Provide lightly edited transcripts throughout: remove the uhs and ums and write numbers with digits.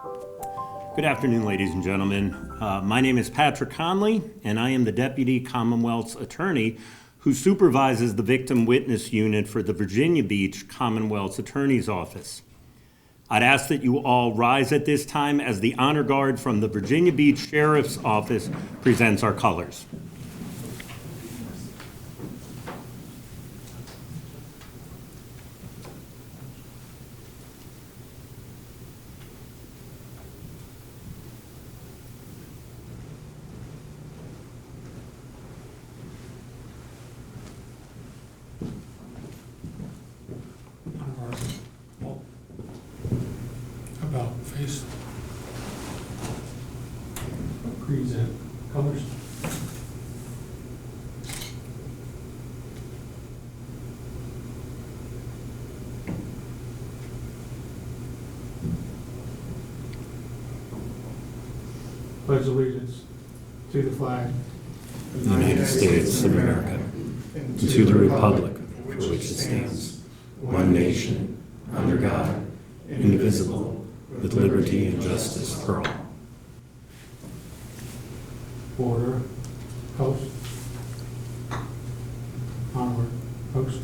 Good afternoon, ladies and gentlemen. My name is Patrick Conley, and I am the Deputy Commonwealth's Attorney who supervises the Victim Witness Unit for the Virginia Beach Commonwealth's Attorney's Office. I'd ask that you all rise at this time as the honor guard from the Virginia Beach Sheriff's Office presents our colors. About face. Present colors. Pledge allegiance to the flag of the United States of America, and to the republic for which it stands, one nation, under God, indivisible, with liberty and justice for all. Order, post, onward, post.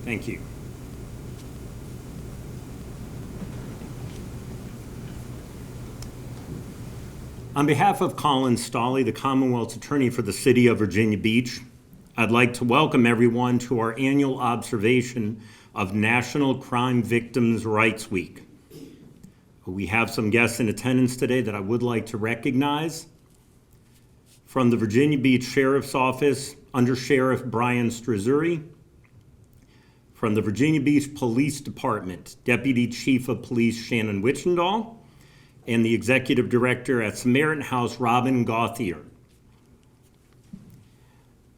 Thank you. On behalf of Colin, Stolle, the Commonwealth's Attorney for the City of Virginia Beach, I'd like to welcome everyone to our annual observation of National Crime Victims' Rights Week. We have some guests in attendance today that I would like to recognize. From the Virginia Beach Sheriff's Office, Under Sheriff Brian Strazzuri. From the Virginia Beach Police Department, Deputy Chief of Police Shannon Wichendahl, and the Executive Director at Samaritan House, Robin Gauthier.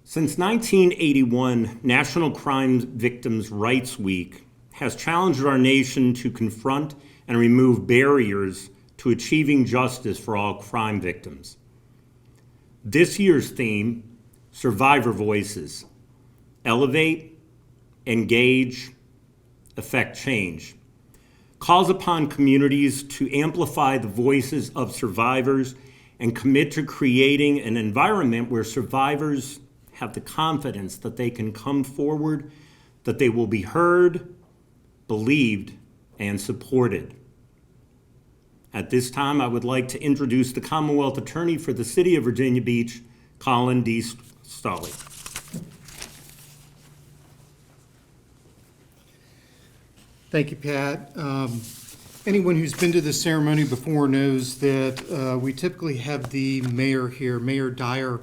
Since 1981, National Crime Victims' Rights Week has challenged our nation to confront and remove barriers to achieving justice for all crime victims. This year's theme, Survivor Voices, Elevate, Engage, Affect Change, calls upon communities to amplify the voices of survivors and commit to creating an environment where survivors have the confidence that they can come forward, that they will be heard, believed, and supported. At this time, I would like to introduce the Commonwealth Attorney for the City of Virginia Beach, Colin D. Stolle. Thank you, Pat. Anyone who's been to the ceremony before knows that we typically have the mayor here. Mayor Dyer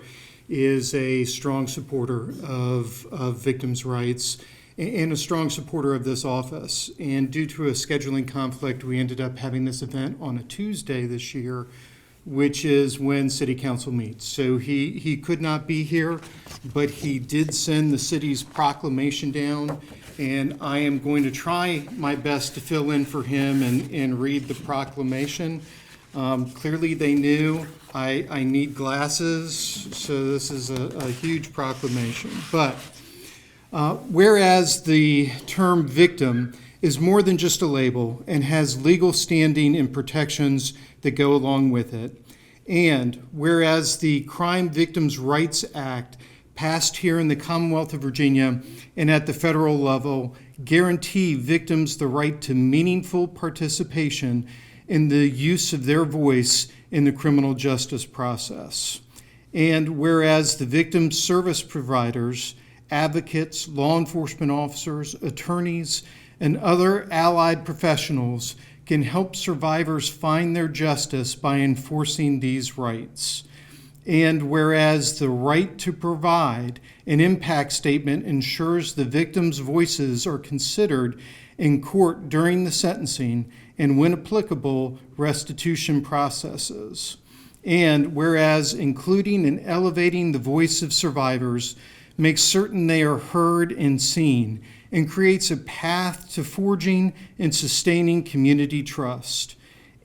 is a strong supporter of victims' rights and a strong supporter of this office. And due to a scheduling conflict, we ended up having this event on a Tuesday this year, which is when City Council meets. So he could not be here, but he did send the city's proclamation down, and I am going to try my best to fill in for him and read the proclamation. Clearly they knew I need glasses, so this is a huge proclamation. But whereas the term victim is more than just a label and has legal standing and protections that go along with it, and whereas the Crime Victims' Rights Act passed here in the Commonwealth of Virginia and at the federal level guarantee victims the right to meaningful participation in the use of their voice in the criminal justice process. And whereas the victim service providers, advocates, law enforcement officers, attorneys, and other allied professionals can help survivors find their justice by enforcing these rights. And whereas the right to provide an impact statement ensures the victims' voices are considered in court during the sentencing and, when applicable, restitution processes. And whereas including and elevating the voice of survivors makes certain they are heard and seen and creates a path to forging and sustaining community trust.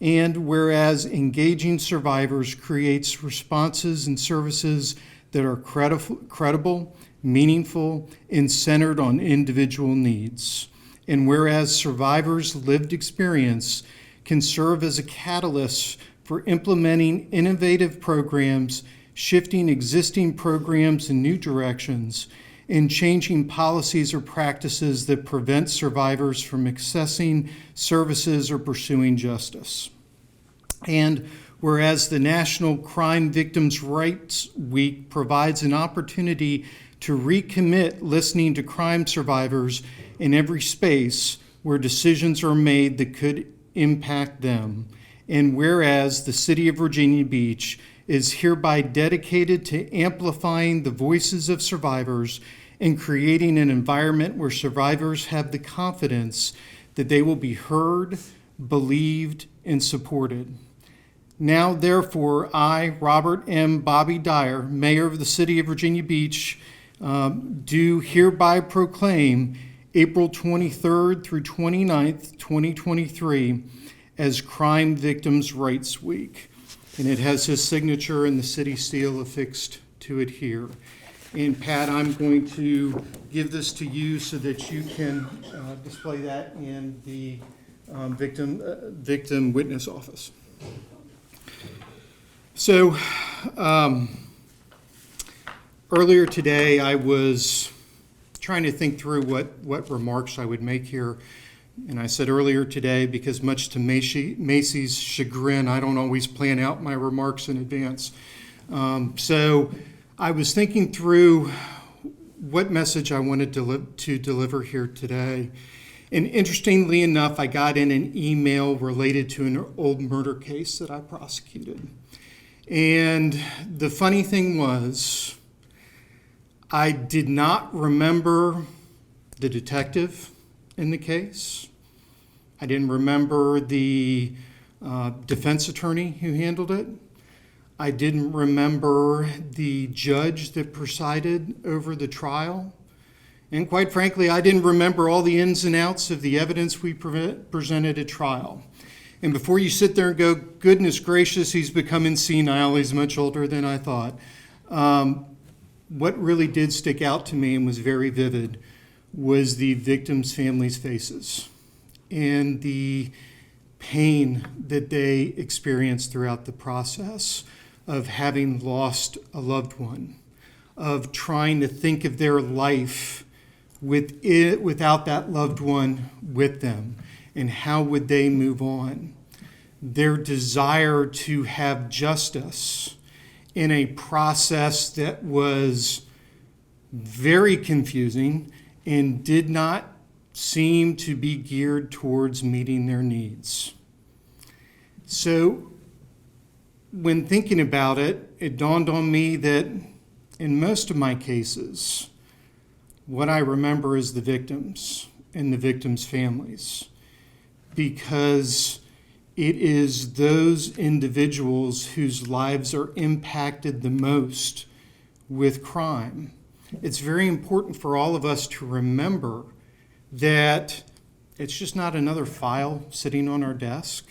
And whereas engaging survivors creates responses and services that are credible, meaningful, and centered on individual needs. And whereas survivors' lived experience can serve as a catalyst for implementing innovative programs, shifting existing programs in new directions, and changing policies or practices that prevent survivors from accessing services or pursuing justice. And whereas the National Crime Victims' Rights Week provides an opportunity to recommit listening to crime survivors in every space where decisions are made that could impact them. And whereas the City of Virginia Beach is hereby dedicated to amplifying the voices of survivors and creating an environment where survivors have the confidence that they will be heard, believed, and supported. Now, therefore, I, Robert M. Bobby Dyer, Mayor of the City of Virginia Beach, do hereby proclaim April 23rd through 29th, 2023 as Crime Victims' Rights Week. And it has his signature and the city seal affixed to it here. And Pat, I'm going to give this to you so that you can display that in the victim witness office. So earlier today, I was trying to think through what remarks I would make here. And I said earlier today, because much to Macy's chagrin, I don't always plan out my remarks in advance. So I was thinking through what message I wanted to deliver here today. And interestingly enough, I got in an email related to an old murder case that I prosecuted. And the funny thing was, I did not remember the detective in the case. I didn't remember the defense attorney who handled it. I didn't remember the judge that presided over the trial. And quite frankly, I didn't remember all the ins and outs of the evidence we presented at trial. And before you sit there and go, goodness gracious, he's becoming senile, he's much older than I thought. What really did stick out to me and was very vivid was the victims' families' faces and the pain that they experienced throughout the process of having lost a loved one, of trying to think of their life without that loved one with them, and how would they move on. Their desire to have justice in a process that was very confusing and did not seem to be geared towards meeting their needs. So when thinking about it, it dawned on me that in most of my cases, what I remember is the victims and the victims' families, because it is those individuals whose lives are impacted the most with crime. It's very important for all of us to remember that it's just not another file sitting on our desk.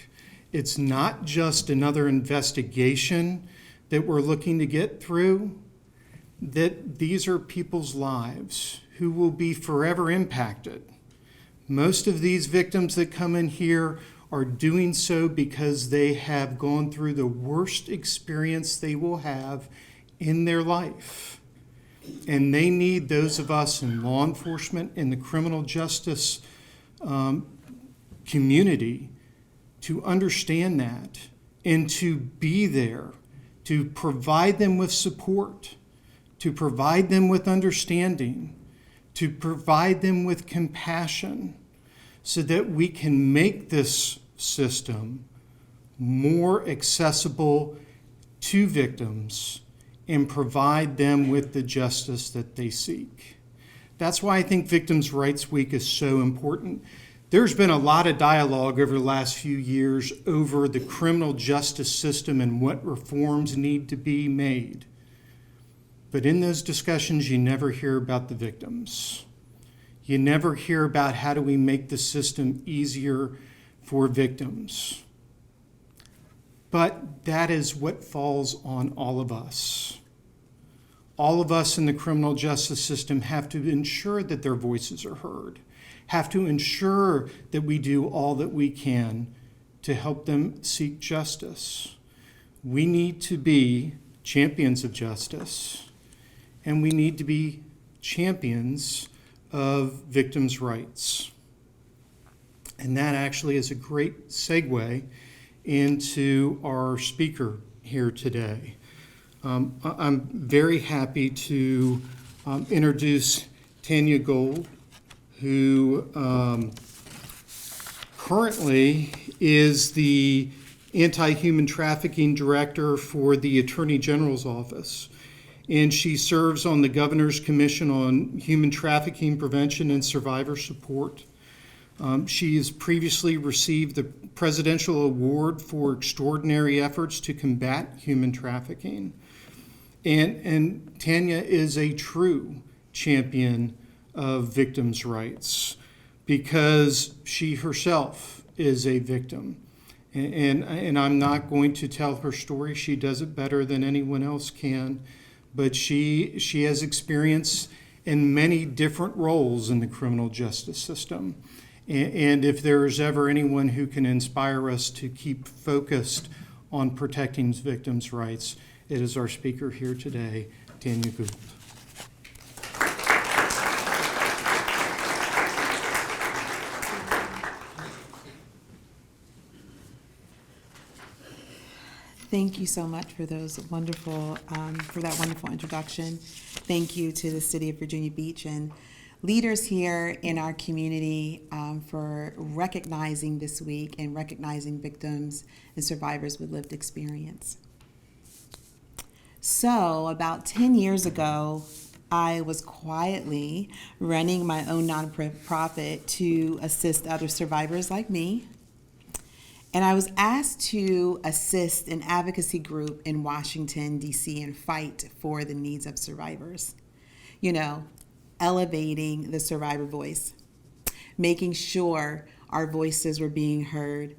It's not just another investigation that we're looking to get through, that these are people's lives who will be forever impacted. Most of these victims that come in here are doing so because they have gone through the worst experience they will have in their life. And they need those of us in law enforcement and the criminal justice community to understand that and to be there, to provide them with support, to provide them with understanding, to provide them with compassion, so that we can make this system more accessible to victims and provide them with the justice that they seek. That's why I think Victims' Rights Week is so important. There's been a lot of dialogue over the last few years over the criminal justice system and what reforms need to be made. But in those discussions, you never hear about the victims. You never hear about how do we make the system easier for victims. But that is what falls on all of us. All of us in the criminal justice system have to ensure that their voices are heard, have to ensure that we do all that we can to help them seek justice. We need to be champions of justice, and we need to be champions of victims' rights. And that actually is a great segue into our speaker here today. I'm very happy to introduce Tanya Gould, who currently is the Anti-Human Trafficking Director for the Attorney General's Office. And she serves on the Governor's Commission on Human Trafficking Prevention and Survivor Support. She has previously received the Presidential Award for Extraordinary Efforts to Combat Human Trafficking. And Tanya is a true champion of victims' rights because she herself is a victim. And I'm not going to tell her story. She does it better than anyone else can. But she has experience in many different roles in the criminal justice system. And if there's ever anyone who can inspire us to keep focused on protecting victims' rights, it is our speaker here today, Tanya Gould. Thank you so much for those wonderful, for that wonderful introduction. Thank you to the City of Virginia Beach and leaders here in our community for recognizing this week and recognizing victims and survivors with lived experience. So about 10 years ago, I was quietly running my own nonprofit to assist other survivors like me. And I was asked to assist an advocacy group in Washington, D.C. and fight for the needs of survivors. You know, elevating the survivor voice, making sure our voices were being heard,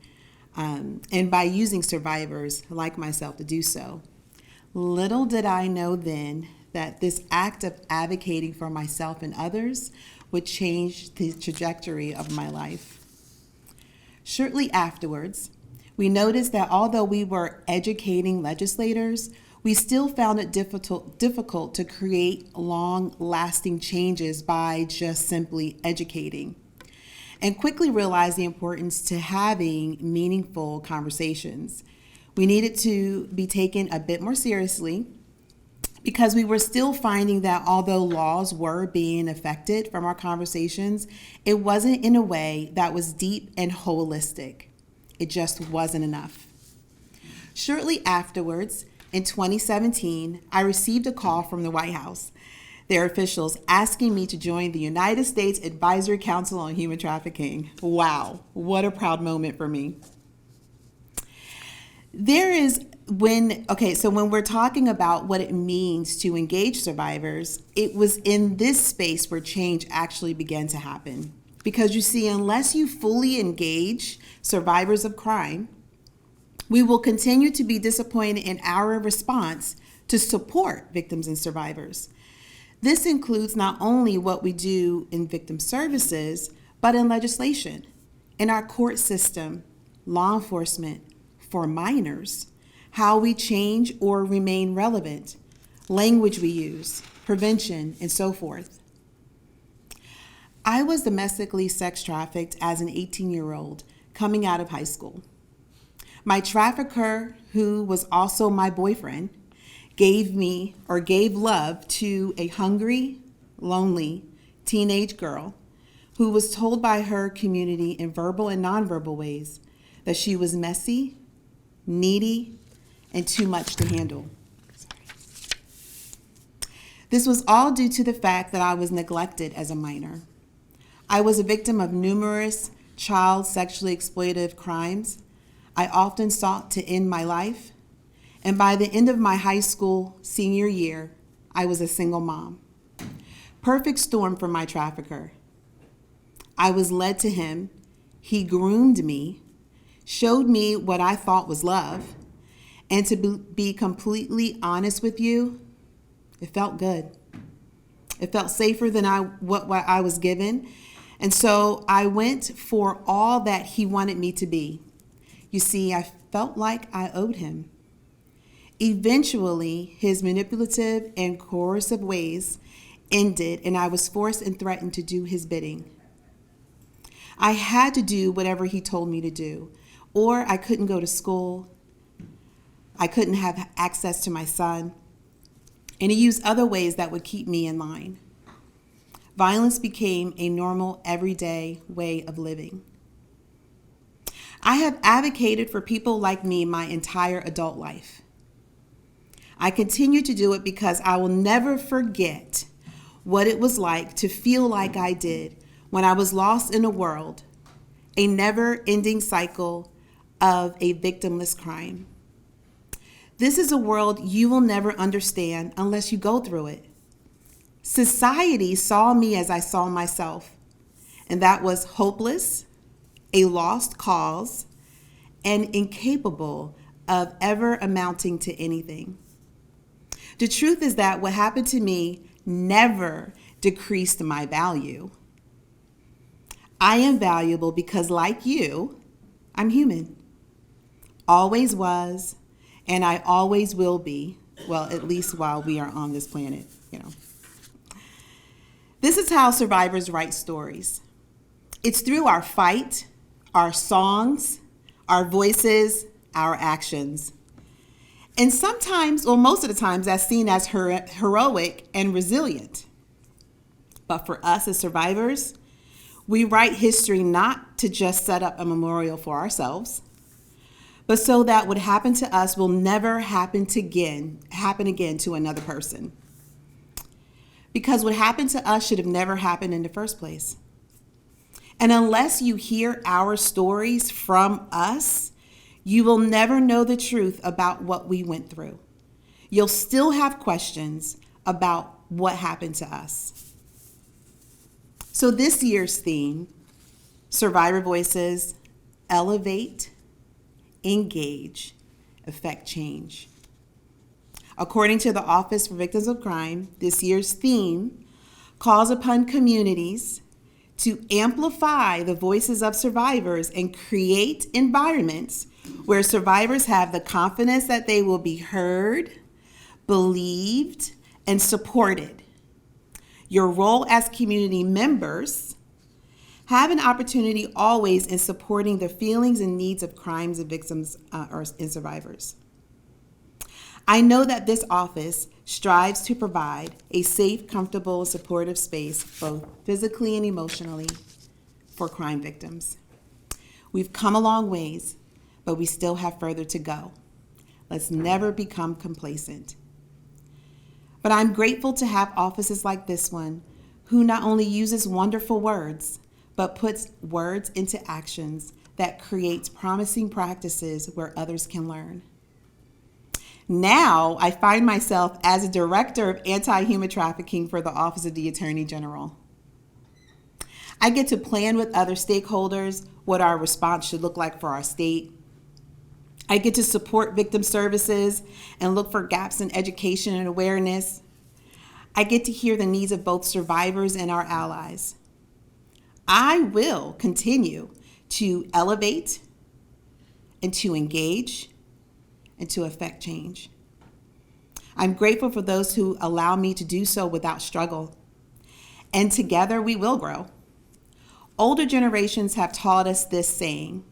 and by using survivors like myself to do so. Little did I know then that this act of advocating for myself and others would change the trajectory of my life. Shortly afterwards, we noticed that although we were educating legislators, we still found it difficult to create long-lasting changes by just simply educating, and quickly realized the importance to having meaningful conversations. We needed to be taken a bit more seriously because we were still finding that although laws were being affected from our conversations, it wasn't in a way that was deep and holistic. It just wasn't enough. Shortly afterwards, in 2017, I received a call from the White House, their officials asking me to join the United States Advisory Council on Human Trafficking. Wow, what a proud moment for me. When we're talking about what it means to engage survivors, it was in this space where change actually began to happen. Because you see, unless you fully engage survivors of crime, we will continue to be disappointed in our response to support victims and survivors. This includes not only what we do in victim services, but in legislation, in our court system, law enforcement, for minors, how we change or remain relevant, language we use, prevention, and so forth. I was domestically sex trafficked as an 18-year-old coming out of high school. My trafficker, who was also my boyfriend, gave love to a hungry, lonely teenage girl who was told by her community in verbal and nonverbal ways that she was messy, needy, and too much to handle. This was all due to the fact that I was neglected as a minor. I was a victim of numerous child sexually exploitative crimes. I often sought to end my life, and by the end of my high school senior year, I was a single mom. Perfect storm for my trafficker. I was led to him. He groomed me, showed me what I thought was love. And to be completely honest with you, it felt good. It felt safer than what I was given. And so I went for all that he wanted me to be. You see, I felt like I owed him. Eventually, his manipulative and coercive ways ended, and I was forced and threatened to do his bidding. I had to do whatever he told me to do, or I couldn't go to school. I couldn't have access to my son, and he used other ways that would keep me in line. Violence became a normal, everyday way of living. I have advocated for people like me my entire adult life. I continue to do it because I will never forget what it was like to feel like I did when I was lost in a world, a never-ending cycle of a victimless crime. This is a world you will never understand unless you go through it. Society saw me as I saw myself, and that was hopeless, a lost cause, and incapable of ever amounting to anything. The truth is that what happened to me never decreased my value. I am valuable because, like you, I'm human. Always was, and I always will be. Well, at least while we are on this planet, This is how survivors write stories. It's through our fight, our songs, our voices, our actions. And sometimes, or most of the times, that's seen as heroic and resilient. But for us as survivors, we write history not to just set up a memorial for ourselves, but so that what happened to us will never happen again to another person. Because what happened to us should have never happened in the first place. And unless you hear our stories from us, you will never know the truth about what we went through. You'll still have questions about what happened to us. So this year's theme, Survivor Voices, Elevate, Engage, Affect Change. According to the Office for Victims of Crime, this year's theme calls upon communities to amplify the voices of survivors and create environments where survivors have the confidence that they will be heard, believed, and supported. Your role as community members have an opportunity always in supporting the feelings and needs of crimes and victims and survivors. I know that this office strives to provide a safe, comfortable, and supportive space, both physically and emotionally, for crime victims. We've come a long ways, but we still have further to go. Let's never become complacent. But I'm grateful to have offices like this one who not only uses wonderful words, but puts words into actions that creates promising practices where others can learn. Now I find myself as a director of anti-human trafficking for the Office of the Attorney General. I get to plan with other stakeholders what our response should look like for our state. I get to support victim services and look for gaps in education and awareness. I get to hear the needs of both survivors and our allies. I will continue to elevate and to engage and to affect change. I'm grateful for those who allow me to do so without struggle. And together we will grow. Older generations have taught us this saying,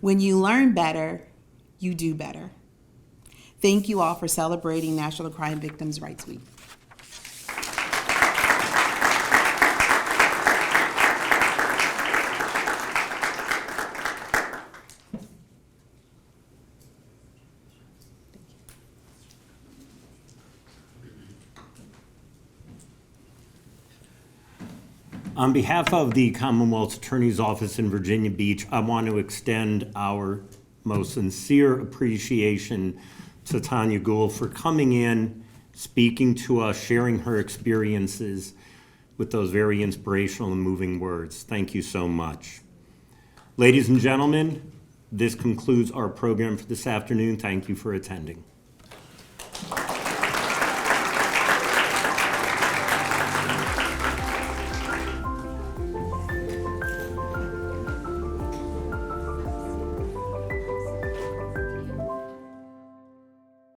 when you learn better, you do better. Thank you all for celebrating National Crime Victims' Rights Week. On behalf of the Commonwealth Attorney's Office in Virginia Beach, I want to extend our most sincere appreciation to Tanya Gould for coming in, speaking to us, sharing her experiences, with those very inspirational and moving words. Thank you so much. Ladies and gentlemen, this concludes our program for this afternoon. Thank you for attending.